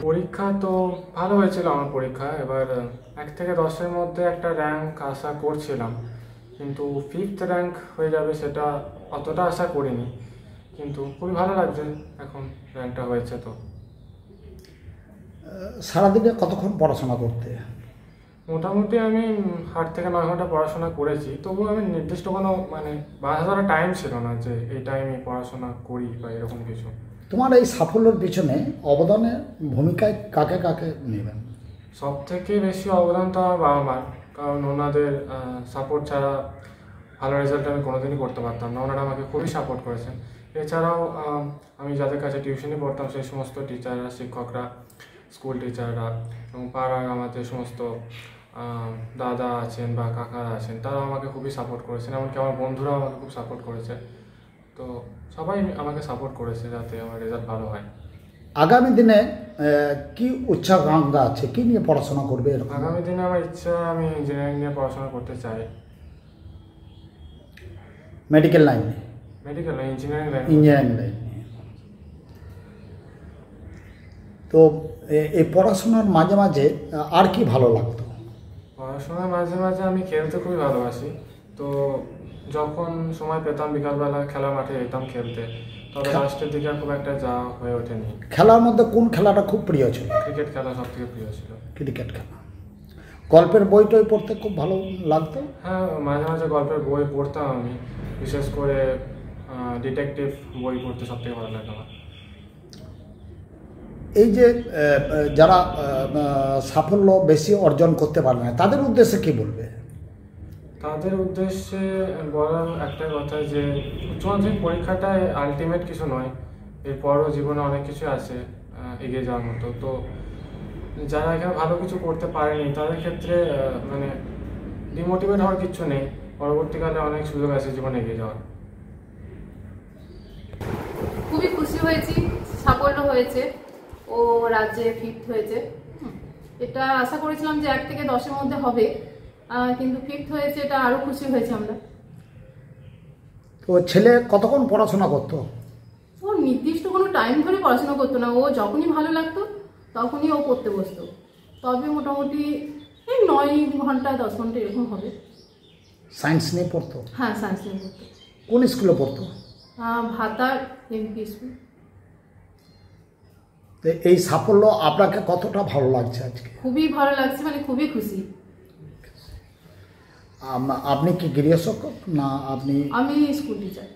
পরীক্ষা তো ভালো হয়েছিল আমার পরীক্ষা। এবার 1 থেকে 10-এর মধ্যে একটা র্যাঙ্ক আশা করছিলাম, কিন্তু 5th র্যাঙ্ক হয়ে যাবে সেটা অতটা আশা করিনি। কিন্তু খুবই ভালো লাগছে এখন র্যাঙ্কটা হয়েছে। তো সারাদিনে কতক্ষণ পড়াশোনা করতে? মোটামুটি আমি 8 থেকে 9 ঘন্টা পড়াশোনা করেছি। তবুও আমি নির্দিষ্ট কোনো বাঁধা ধরা টাইম ছিল না যে এই টাইমে পড়াশোনা করি বা এরকম কিছু। তোমার এই সাফল্যের পিছনে অবদানের ভূমিকায় কাকে কাকে নেবেন? সব থেকে বেশি অবদান তো আমার বাবা মার, কারণ ওনাদের সাপোর্ট ছাড়া ভালো রেজাল্ট আমি কোনোদিনই করতে পারতাম না। ওনারা আমাকে খুবই সাপোর্ট করেছেন। এছাড়াও আমি যাদের কাছে টিউশনি পড়তাম সেই সমস্ত টিচাররা, শিক্ষকরা, স্কুল টিচাররা এবং পাড়ার আমাদের সমস্ত দাদা আছেন বা কাকারা আছেন, তারা আমাকে খুবই সাপোর্ট করেছেন। এমনকি আমার বন্ধুরাও আমাকে খুব সাপোর্ট করেছে। তো সবাই আমাকে সাপোর্ট করেছে যাতে আমার রেজাল্ট ভালো হয়। আগামী দিনে কি উচ্চাকাঙ্ক্ষা আছে, কি নিয়ে পড়াশোনা করবে? আগামী দিনে আমার ইচ্ছা, আমি ইঞ্জিনিয়ারিং নিয়ে পড়াশোনা করতে চাই। মেডিকেল লাইনে? মেডিকেল না, ইঞ্জিনিয়ারিং লাইন। ইঞ্জিনিয়ারিং লাইনে। তো এই পড়াশোনার মাঝে মাঝে আর কি ভালো লাগতো? পড়াশোনার মাঝে মাঝে আমি খেলতে খুবই ভালোবাসি। তো যখন সময় পেতাম বিকালবেলা খেলার মাঠে যেতাম খেলতে। তবে লাস্টের দিকে খুব একটা যাওয়া হয়ে ওঠেনি। খেলার মধ্যে কোন খেলাটা খুব প্রিয় ছিল? ক্রিকেট খেলা সব থেকে প্রিয় ছিল। ক্রিকেট খেলা। গল্পের বই টই পড়তে খুব ভালো লাগতো? হ্যাঁ, মাঝে মাঝে গল্পের বই পড়তাম আমি। বিশেষ করে ডিটেকটিভ বই পড়তে সব থেকে ভালো লাগে আমার। এই যে যারা সাফল্য বেশি অর্জন করতে পারে না, তাদের উদ্দেশ্যে কি বলবে? তাদের উদ্দেশ্যে বলার একটা কথা যে উচ্চ মাধ্যমিক পরীক্ষাটাই আলটিমেট কিছু নয়। এরপরও জীবনে অনেক কিছু আছে এগিয়ে যাওয়ার মতো। তো যারা এখানে ভালো কিছু করতে পারেনি তাদের ক্ষেত্রে ডিমোটিভেট হওয়ার কিছু নেই। পরবর্তীকালে অনেক সুযোগ আছে জীবনে এগিয়ে যাওয়ার। খুবই খুশি হয়েছি, সাফল্য হয়েছে, ও রাজ্যে 5th হয়েছে। এটা আশা করেছিলাম যে 1 থেকে 10-এর মধ্যে হবে, কিন্তু 5th হয়েছে, এটা আরো খুশি হয়েছে আমরা। তো ছেলে কতক্ষণ পড়াশোনা করতো? ও নির্দিষ্ট কোনো টাইম ধরে পড়াশোনা করতো না, ও যখনই ভালো লাগতো তখনই ও পড়তে বসতো। তবে মোটামুটি এই 9 ঘন্টা 10 ঘন্টা এরকম হবে। সায়েন্স নিয়ে পড়তো? হ্যাঁ, সায়েন্স নিয়ে পড়তো। কোন স্কুলে পড়তো? ভাতার এমপি স্কুল। তো এই সাফল্য আপনাকে কতটা ভালো লাগছে আজকে? খুবই ভালো লাগছে, মানে খুবই খুশি। আপনি কি গৃহশিক্ষক না? আমি স্কুল টিচার।